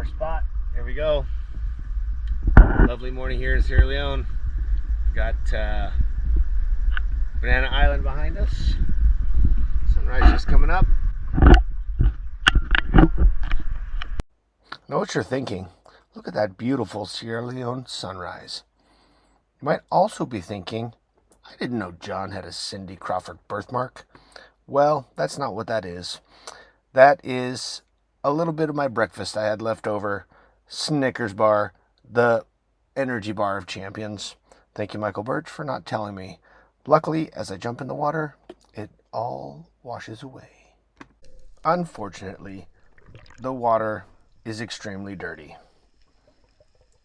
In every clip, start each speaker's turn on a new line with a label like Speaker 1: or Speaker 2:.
Speaker 1: First spot, here we go. Lovely morning here in Sierra Leone. Got Banana Island behind us. Sunrise just coming up. I know what you're thinking. Look at that beautiful Sierra Leone sunrise. You might also be thinking, I didn't know John had a Cindy Crawford birthmark. Well, that's not what that is. That is a little bit of my breakfast I had left over. Snickers bar, the energy bar of champions. Thank you, Michael Birch, for not telling me. Luckily, as I jump in the water, it all washes away. Unfortunately, the water is extremely dirty.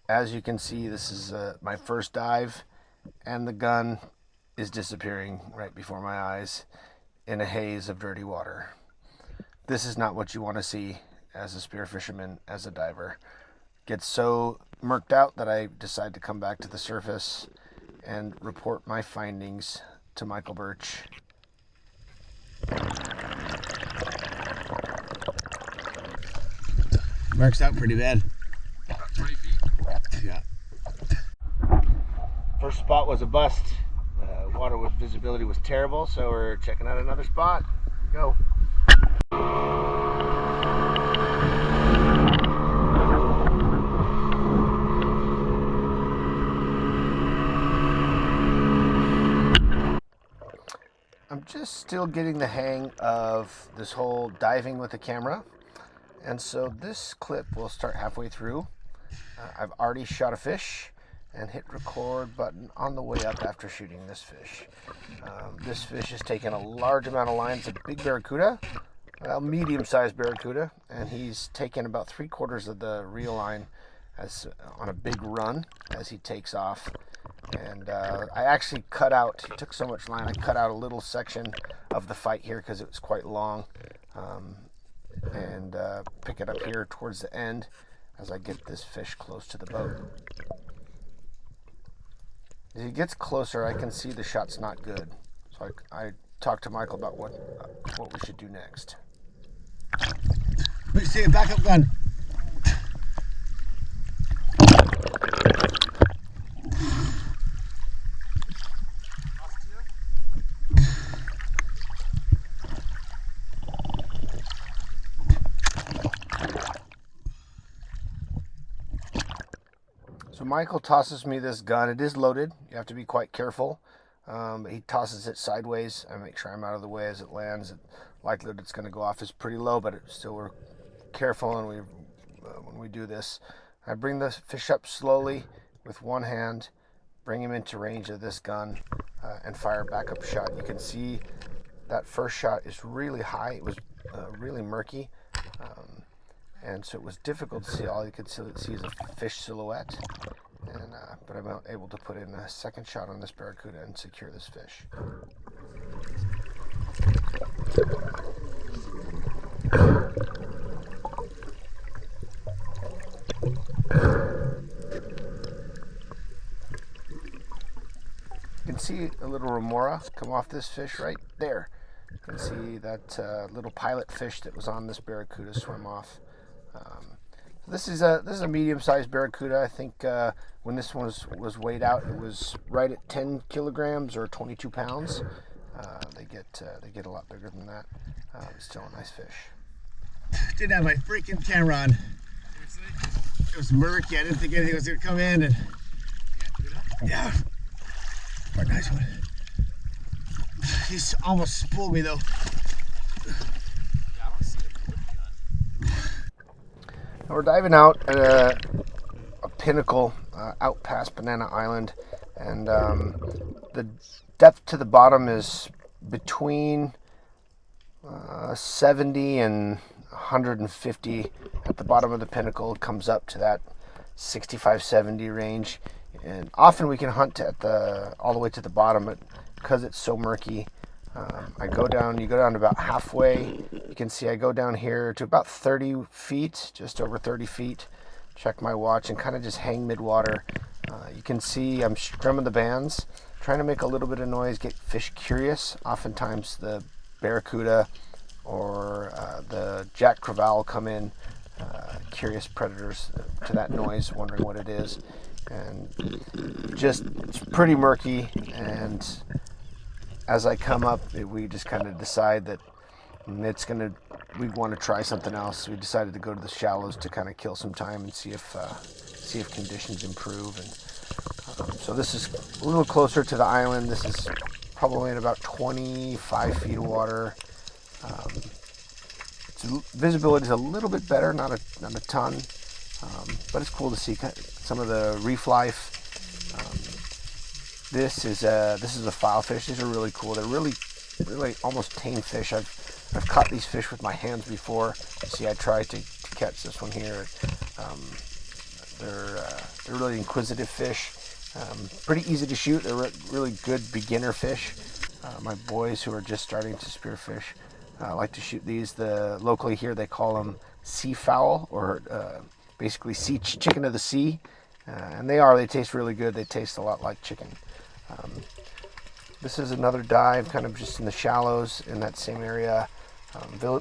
Speaker 1: As you can see, this is my first dive, and the gun is disappearing right before my eyes in a haze of dirty water. This is not what you want to see as a spear fisherman, as a diver. Get so murked out that I decide to come back to the surface and report my findings to Michael Birch. Marks out pretty bad.
Speaker 2: About 20 feet?
Speaker 1: Yeah. First spot was a bust. Water visibility was terrible, so we're checking out another spot. Go. I'm just still getting the hang of this whole diving with the camera, and so this clip will start halfway through. I've already shot a fish and hit record button on the way up after shooting this fish. This fish has taken a large amount of line. It's a big barracuda, a medium-sized barracuda, and he's taken about 3/4 of the reel line as on a big run as he takes off. And I actually cut out, he took so much line, I cut out a little section of the fight here because it was quite long, and pick it up here towards the end as I get this fish close to the boat. As he gets closer, I can see the shot's not good. So I talked to Michael about what we should do next.
Speaker 2: Let's see a backup gun.
Speaker 1: So Michael tosses me this gun. It is loaded. You have to be quite careful. He tosses it sideways. I make sure I'm out of the way as it lands. The likelihood it's going to go off is pretty low, but still we're careful when we do this. I bring the fish up slowly with one hand, bring him into range of this gun, and fire a backup shot. You can see that first shot is really high. It was really murky. And so it was difficult to see. All you could see is a fish silhouette. And but I'm able to put in a second shot on this barracuda and secure this fish. You can see a little remora come off this fish right there. You can see that little pilot fish that was on this barracuda swim off. This is a medium-sized barracuda. I think when this one was weighed out, it was right at 10 kilograms or 22 pounds. They get a lot bigger than that. It's still a nice fish.
Speaker 2: Didn't have my freaking camera on. It was murky. I didn't think anything was gonna come in, and yeah, quite a nice one. He's almost spooled me though.
Speaker 1: We're diving out at a pinnacle out past Banana Island, and the depth to the bottom is between 70 and 150 at the bottom of the pinnacle. It comes up to that 65-70 range, and often we can hunt at all the way to the bottom, but because it's so murky, you go down to about halfway. You can see I go down here to about 30 feet, just over 30 feet. Check my watch and kind of just hang mid-water. You can see I'm strumming the bands, trying to make a little bit of noise, get fish curious. Oftentimes the barracuda or the jack crevalle come in curious predators to that noise, wondering what it is. And just, it's pretty murky, and as I come up, we just kind of decide that we want to try something else. We decided to go to the shallows to kind of kill some time and see if conditions improve. And so this is a little closer to the island. This is probably in about 25 feet of water. Visibility is a little bit better, not a ton, but it's cool to see some of the reef life. This is a file fish. These are really cool. They're really almost tame fish. I've caught these fish with my hands before. See, I tried to catch this one here. They're really inquisitive fish. Pretty easy to shoot. They're really good beginner fish. My boys who are just starting to spearfish like to shoot these. Locally here they call them sea fowl, or basically chicken of the sea. And they taste really good. They taste a lot like chicken. This is another dive, kind of just in the shallows in that same area.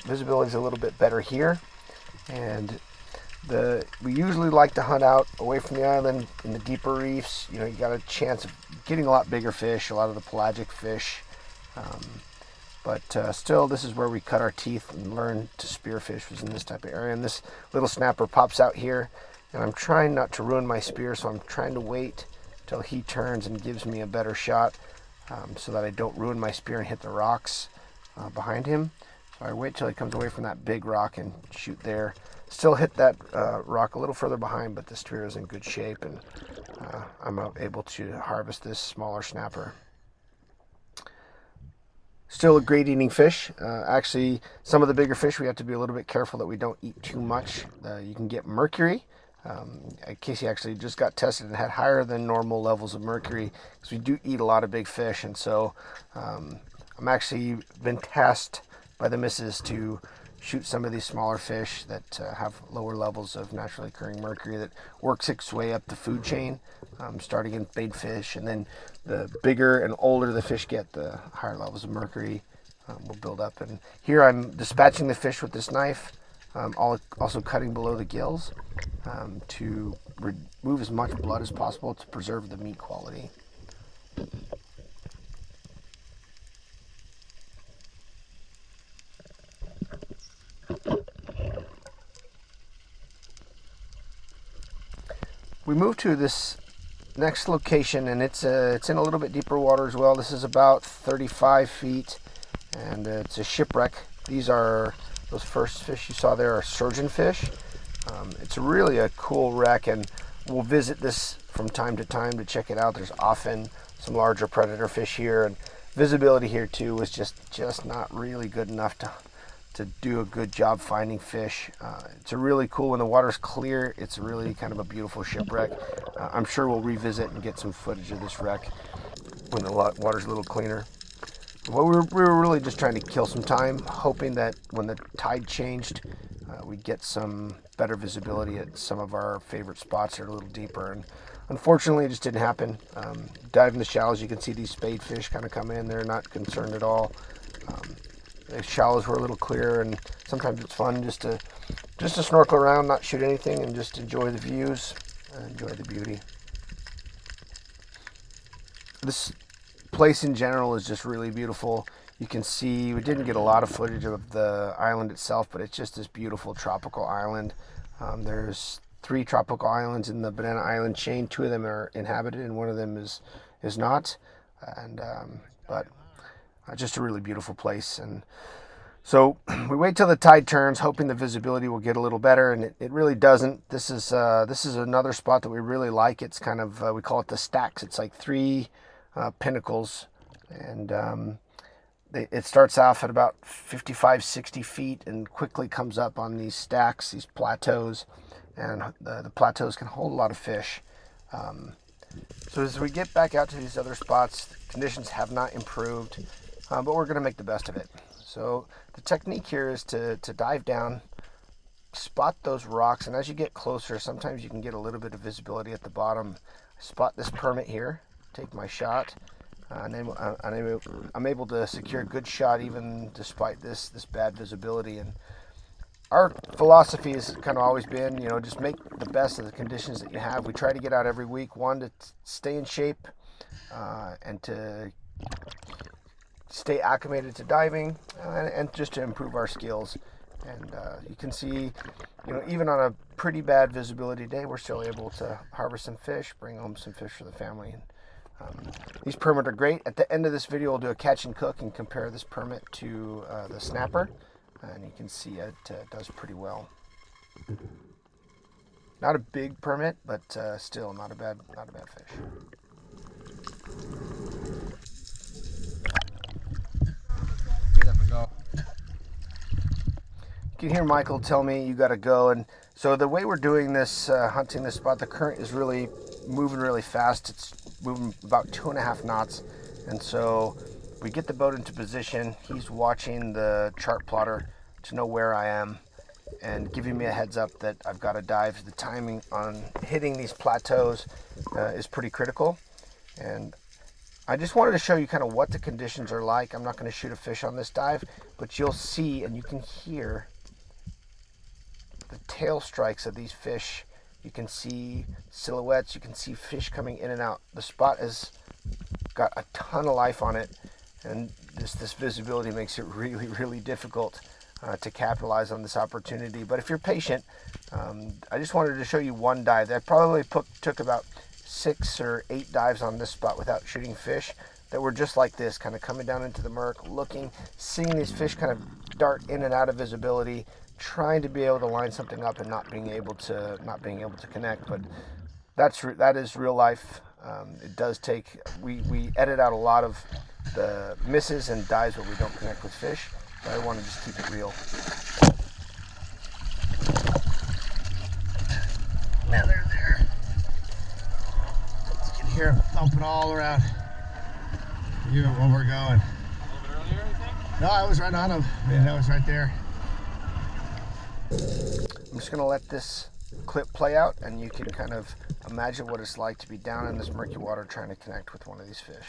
Speaker 1: Visibility is a little bit better here, and we usually like to hunt out away from the island in the deeper reefs. You got a chance of getting a lot bigger fish, a lot of the pelagic fish. But still, this is where we cut our teeth and learn to spearfish, was in this type of area. And this little snapper pops out here, and I'm trying not to ruin my spear, so I'm trying to wait till he turns and gives me a better shot, so that I don't ruin my spear and hit the rocks behind him. So I wait till he comes away from that big rock and shoot there. Still hit that rock a little further behind, but the spear is in good shape, and I'm able to harvest this smaller snapper. Still a great eating fish. Actually, some of the bigger fish we have to be a little bit careful that we don't eat too much. You can get mercury. Casey actually just got tested and had higher than normal levels of mercury, because we do eat a lot of big fish. And so I'm actually been tasked by the missus to shoot some of these smaller fish that have lower levels of naturally occurring mercury, that works its way up the food chain, starting in bait fish, and then the bigger and older the fish get, the higher levels of mercury will build up. And here I'm dispatching the fish with this knife, also cutting below the gills to remove as much blood as possible to preserve the meat quality. We moved to this next location, and it's in a little bit deeper water as well. This is about 35 feet, and it's a shipwreck. These are, those first fish you saw there are surgeon fish. It's really a cool wreck, and we'll visit this from time to time to check it out. There's often some larger predator fish here, and visibility here too was just not really good enough to do a good job finding fish. It's a really cool, when the water's clear, it's really kind of a beautiful shipwreck. I'm sure we'll revisit and get some footage of this wreck when the water's a little cleaner. Well, we were really just trying to kill some time, hoping that when the tide changed, we'd get some better visibility at some of our favorite spots that are a little deeper. And unfortunately, it just didn't happen. Dive in the shallows, you can see these spade fish kind of come in. They're not concerned at all. The shallows were a little clearer, and sometimes it's fun just to snorkel around, not shoot anything, and just enjoy the views and enjoy the beauty. This place in general is just really beautiful. You can see, we didn't get a lot of footage of the island itself, but it's just this beautiful tropical island. There's 3 tropical islands in the Banana Island chain. 2 of them are inhabited, and one of them is not. And but just a really beautiful place. And so we wait till the tide turns, hoping the visibility will get a little better, and it really doesn't. This is another spot that we really like. It's kind of we call it the stacks. It's like 3 pinnacles, and it starts off at about 55-60 feet and quickly comes up on these stacks, these plateaus, and the plateaus can hold a lot of fish. So as we get back out to these other spots, conditions have not improved, but we're going to make the best of it. So the technique here is to dive down, spot those rocks, and as you get closer, sometimes you can get a little bit of visibility at the bottom. Spot this permit here, take my shot, and I'm able to secure a good shot even despite this bad visibility. And our philosophy has kind of always been, just make the best of the conditions that you have. We try to get out every week, one, to stay in shape and to stay acclimated to diving and just to improve our skills. And you can see, even on a pretty bad visibility day, we're still able to harvest some fish, bring home some fish for the family. And these permit are great. At the end of this video, we'll do a catch and cook and compare this permit to the snapper. And you can see it does pretty well. Not a big permit, but still not a bad fish.
Speaker 3: Get up and go.
Speaker 1: You can hear Michael tell me you got to go, and so the way we're doing this, hunting this spot, the current is really moving really fast. It's moving about 2.5 knots, and so we get the boat into position. He's watching the chart plotter to know where I am and giving me a heads up that I've got to dive. The timing on hitting these plateaus is pretty critical, and I just wanted to show you kind of what the conditions are like. I'm not going to shoot a fish on this dive, but you'll see and you can hear the tail strikes of these fish. You can see silhouettes, you can see fish coming in and out. The spot has got a ton of life on it, and this visibility makes it really, really difficult to capitalize on this opportunity. But if you're patient, I just wanted to show you one dive. That probably took about 6 or 8 dives on this spot without shooting fish that were just like this, kind of coming down into the murk, looking, seeing these fish kind of dart in and out of visibility, trying to be able to line something up and not being able to connect. But that is real life. It does take, we edit out a lot of the misses and dives where we don't connect with fish, but I want to just keep it real.
Speaker 2: Now they're there. You can hear them thumping all around. Even when we're going.
Speaker 3: A little bit earlier, you think?
Speaker 2: No, I was right on them. I mean, that was right there.
Speaker 1: I'm just going to let this clip play out, and you can kind of imagine what it's like to be down in this murky water trying to connect with one of these fish.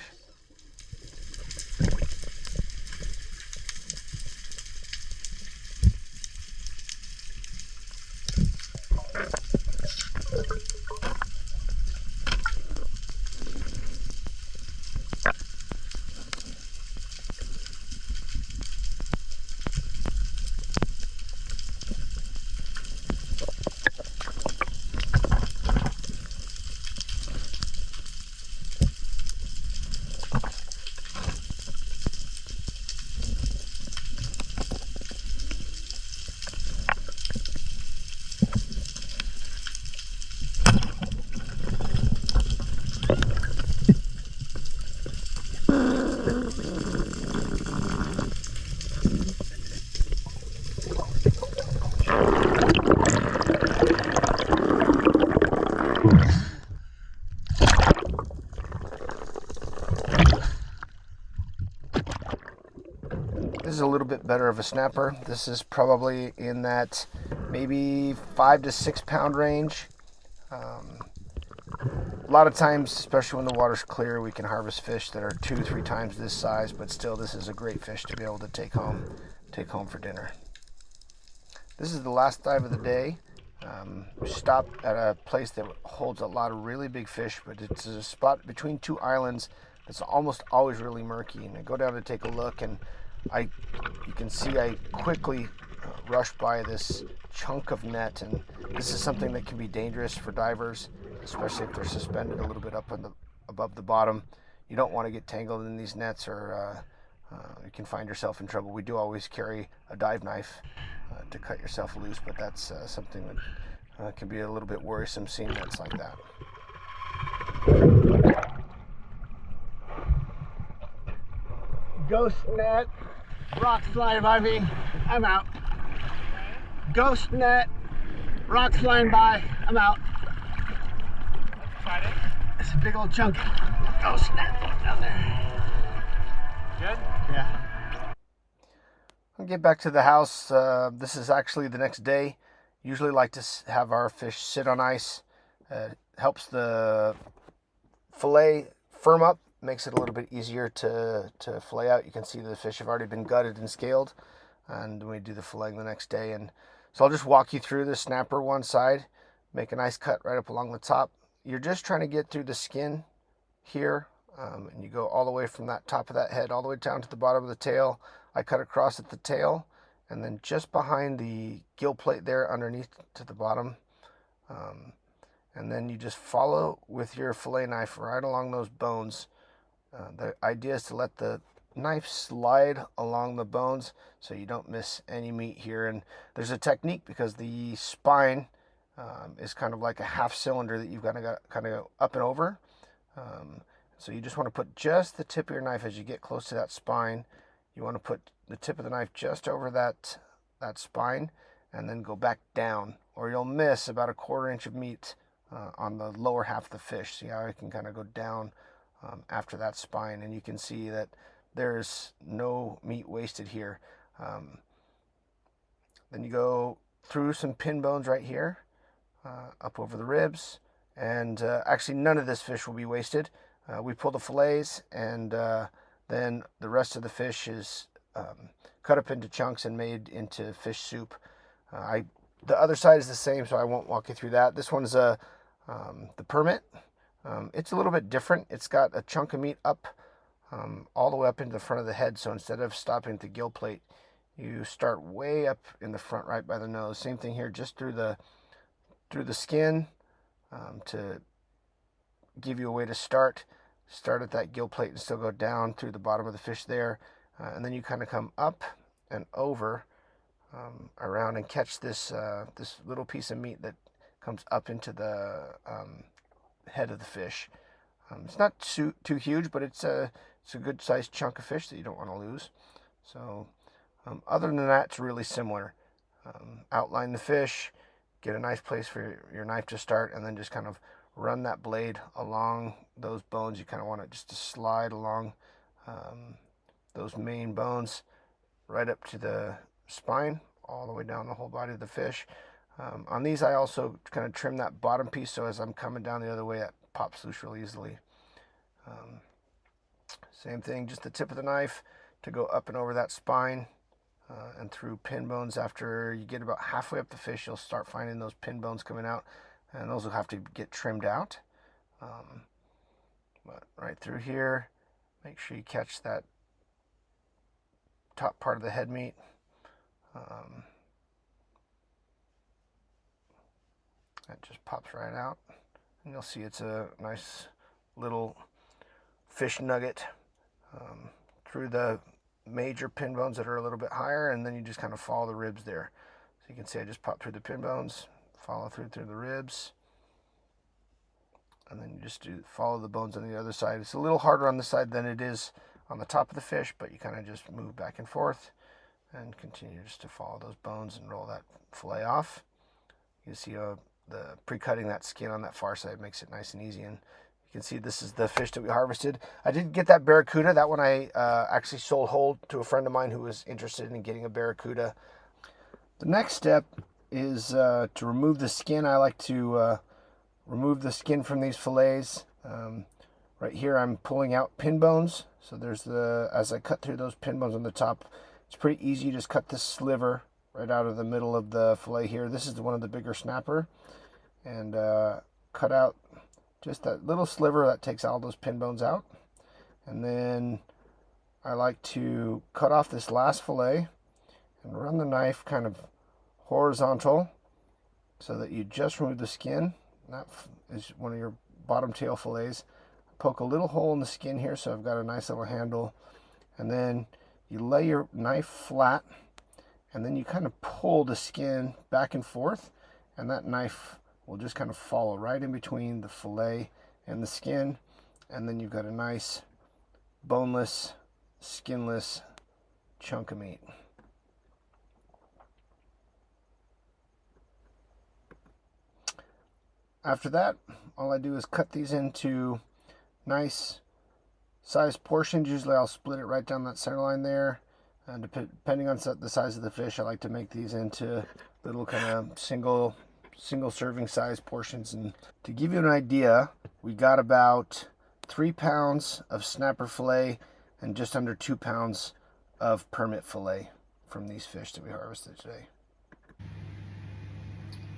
Speaker 1: This is a little bit better of a snapper. This is probably in that maybe 5 to 6 pound range. A lot of times, especially when the water's clear, we can harvest fish that are 2-3 times this size, but still this is a great fish to be able to take home for dinner. This is the last dive of the day. We stopped at a place that holds a lot of really big fish, but it's a spot between 2 islands that's almost always really murky. And I go down to take a look, and you can see I quickly rush by this chunk of net, and this is something that can be dangerous for divers, especially if they're suspended a little bit above the bottom. You don't want to get tangled in these nets, or you can find yourself in trouble. We do always carry a dive knife to cut yourself loose, but that's something that can be a little bit worrisome seeing nets like that.
Speaker 2: Ghost net. Rocks flying by me. I'm out. Ghost net. Rocks flying by. I'm out.
Speaker 3: Tried it.
Speaker 2: It's a big old chunk. Ghost net down there.
Speaker 3: Good?
Speaker 2: Yeah.
Speaker 1: I'll get back to the house. This is actually the next day. Usually like to have our fish sit on ice. Helps the fillet firm up, makes it a little bit easier to fillet out. You can see the fish have already been gutted and scaled, and we do the filleting the next day. And So I'll just walk you through the snapper one side, make a nice cut right up along the top. You're just trying to get through the skin here, and you go all the way from that top of that head all the way down to the bottom of the tail. I cut across at the tail, and then just behind the gill plate there underneath to the bottom. And then you just follow with your fillet knife right along those bones. The idea is to let the knife slide along the bones so you don't miss any meat here. And there's a technique because the spine is kind of like a half cylinder that you've got to kind of go up and over. So you just want to put just the tip of your knife as you get close to that spine. You want to put the tip of the knife just over that spine and then go back down, or you'll miss about a 1/4 inch of meat on the lower half of the fish. See how I can kind of go down after that spine, and you can see that there's no meat wasted here. Then you go through some pin bones right here, up over the ribs, and actually none of this fish will be wasted. We pull the fillets, and then the rest of the fish is cut up into chunks and made into fish soup. The other side is the same, so I won't walk you through that. This one's the permit. It's a little bit different. It's got a chunk of meat up all the way up into the front of the head. So instead of stopping at the gill plate, you start way up in the front, right by the nose. Same thing here, just through the skin to give you a way to start at that gill plate and still go down through the bottom of the fish there, and then you kind of come up and over around and catch this little piece of meat that comes up into the head of the fish. It's not too huge, but it's a good sized chunk of fish that you don't want to lose. So other than that, it's really similar. Outline the fish, get a nice place for your knife to start, and then just kind of run that blade along those bones. You kind of want it just to slide along those main bones right up to the spine, all the way down the whole body of the fish. On these, I also kind of trim that bottom piece, so as I'm coming down the other way, it pops loose real easily. Same thing, just the tip of the knife to go up and over that spine and through pin bones. After you get about halfway up the fish, you'll start finding those pin bones coming out, and those will have to get trimmed out. But right through here, make sure you catch that top part of the head meat. That just pops right out, and you'll see it's a nice little fish nugget through the major pin bones that are a little bit higher, and then you just kind of follow the ribs there. So you can see I just popped through the pin bones, follow through the ribs, and then you just follow the bones on the other side. It's a little harder on this side than it is on the top of the fish, but you kind of just move back and forth and continue just to follow those bones and roll that fillet off. You see the pre-cutting that skin on that far side makes it nice and easy, and you can see this is the fish that we harvested. I did get that Barracuda. That one I actually sold whole to a friend of mine who was interested in getting a Barracuda. The next step is to remove the skin. I like to remove the skin from these fillets. Right here I'm pulling out pin bones. So there's as I cut through those pin bones on the top, it's pretty easy. You just cut this sliver right out of the middle of the fillet here. This is one of the bigger snapper, and cut out just that little sliver that takes all those pin bones out. And then I like to cut off this last fillet and run the knife kind of horizontal so that you just remove the skin. That is one of your bottom tail fillets. Poke a little hole in the skin here so I've got a nice little handle, and then you lay your knife flat, and then you kind of pull the skin back and forth, and that knife will just kind of follow right in between the fillet and the skin, and then you've got a nice boneless, skinless chunk of meat. After that, all I do is cut these into nice sized portions. Usually I'll split it right down that center line there, and depending on the size of the fish, I like to make these into little kind of single serving size portions. And to give you an idea, we got about 3 pounds of snapper fillet and just under 2 pounds of permit fillet from these fish that we harvested today.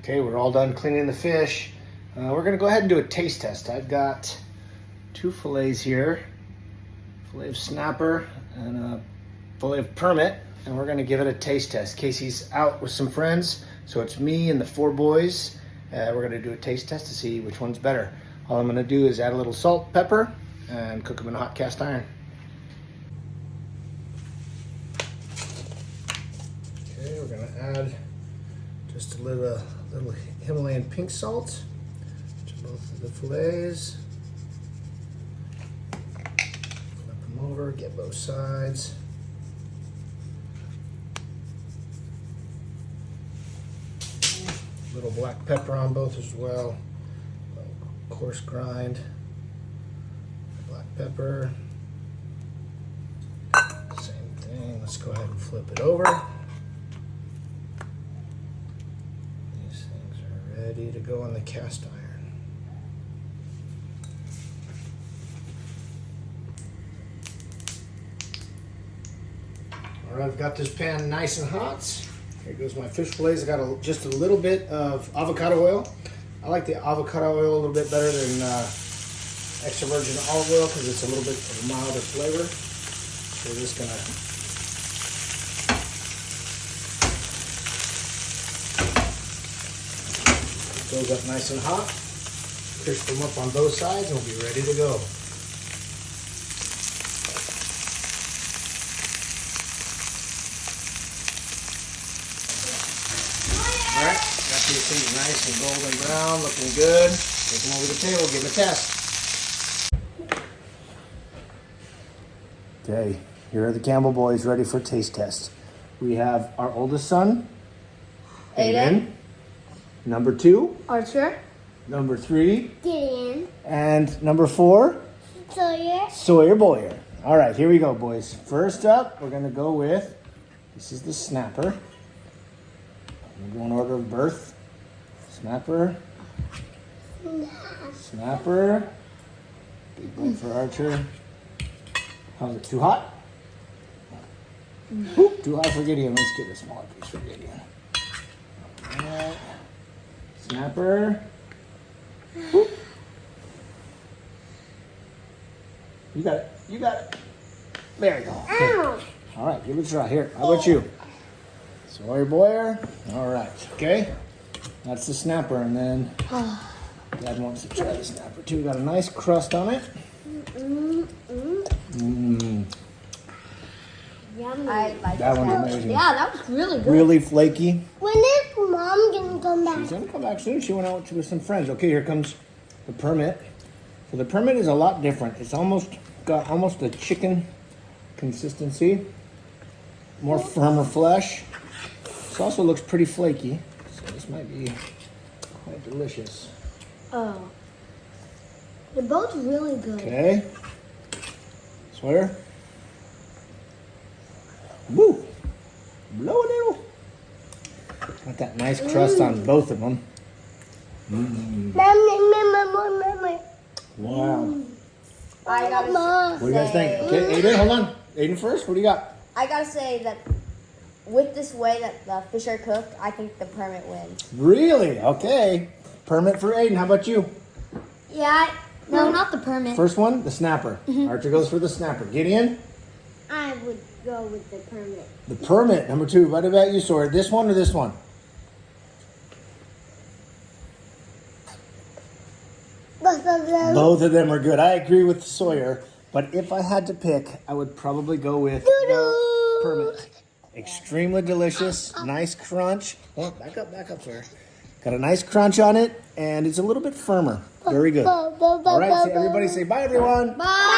Speaker 1: Okay, we're all done cleaning the fish. We're gonna go ahead and do a taste test. I've got 2 fillets here. Fillet of snapper and a fillet of permit. And we're gonna give it a taste test. Casey's out with some friends, so it's me and the 4 boys. We're gonna do a taste test to see which one's better. All I'm gonna do is add a little salt, pepper, and cook them in a hot cast iron. Okay, we're gonna add just a little Himalayan pink salt to both of the fillets. Flip them over, get both sides. Little black pepper on both as well. Coarse grind. Black pepper. Same thing. Let's go ahead and flip it over. These things are ready to go on the cast iron. All right, I've got this pan nice and hot. Here goes my fish fillets. I got just a little bit of avocado oil. I like the avocado oil a little bit better than extra virgin olive oil because it's a little bit of a milder flavor. So we're just gonna those up nice and hot. Crisp them up on both sides and we'll be ready to go. All right, got these things nice and golden brown, looking good. Take them over the table, give them a test. Okay, here are the Campbell boys ready for a taste test. We have our oldest son, Aiden. Number 2,
Speaker 4: Archer.
Speaker 1: Number 3,
Speaker 4: Gideon.
Speaker 1: and number 4,
Speaker 4: Sawyer.
Speaker 1: Sawyer Boyer. All right, here we go, boys. First up, we're gonna go with, this is the snapper. We'll go in order of birth. Snapper. Snapper. Big one for Archer. How's it? Too hot? Oop, too hot for Gideon. Let's get a smaller piece for Gideon. All right. Snapper. Oop. You got it. You got it. There you go. Okay. All right, give it a try. Here, how about you? Sawyer Boyer. All right, okay. That's the snapper, and then Dad wants to try the snapper too. Got a nice crust on it. Mmm.
Speaker 4: Yummy.
Speaker 5: I like
Speaker 1: That one's amazing.
Speaker 5: Yeah, that was really good.
Speaker 1: Really flaky.
Speaker 4: When is Mom gonna come back?
Speaker 1: She's gonna come back soon. She went out with some friends. Okay, here comes the permit. So the permit is a lot different. It's got almost a chicken consistency. More firmer flesh. This also looks pretty flaky, so this might be quite delicious.
Speaker 4: Oh. They're both really good.
Speaker 1: Okay. Sawyer. Woo! Blow a little. Got that nice crust on both of them. Mm. Wow.
Speaker 5: I gotta
Speaker 1: What do you guys think? Okay, Aiden, hold on. Aiden first. What do you got?
Speaker 5: I gotta say that with this way that the fish are cooked, I think the permit wins.
Speaker 1: Really? Okay. Permit for Aiden. How about you?
Speaker 4: Yeah. No, not the permit.
Speaker 1: First one, the snapper. Archer goes for the snapper. Gideon?
Speaker 4: I would go with the permit.
Speaker 1: The permit. Number 2. What about you, Sawyer? This one or this one?
Speaker 4: Both of them.
Speaker 1: Both of them are good. I agree with Sawyer, but if I had to pick, I would probably go with the permit. Extremely delicious, nice crunch. Oh, back up, Sawyer. Got a nice crunch on it, and it's a little bit firmer. Very good. All right, so everybody say bye, everyone.
Speaker 4: Bye.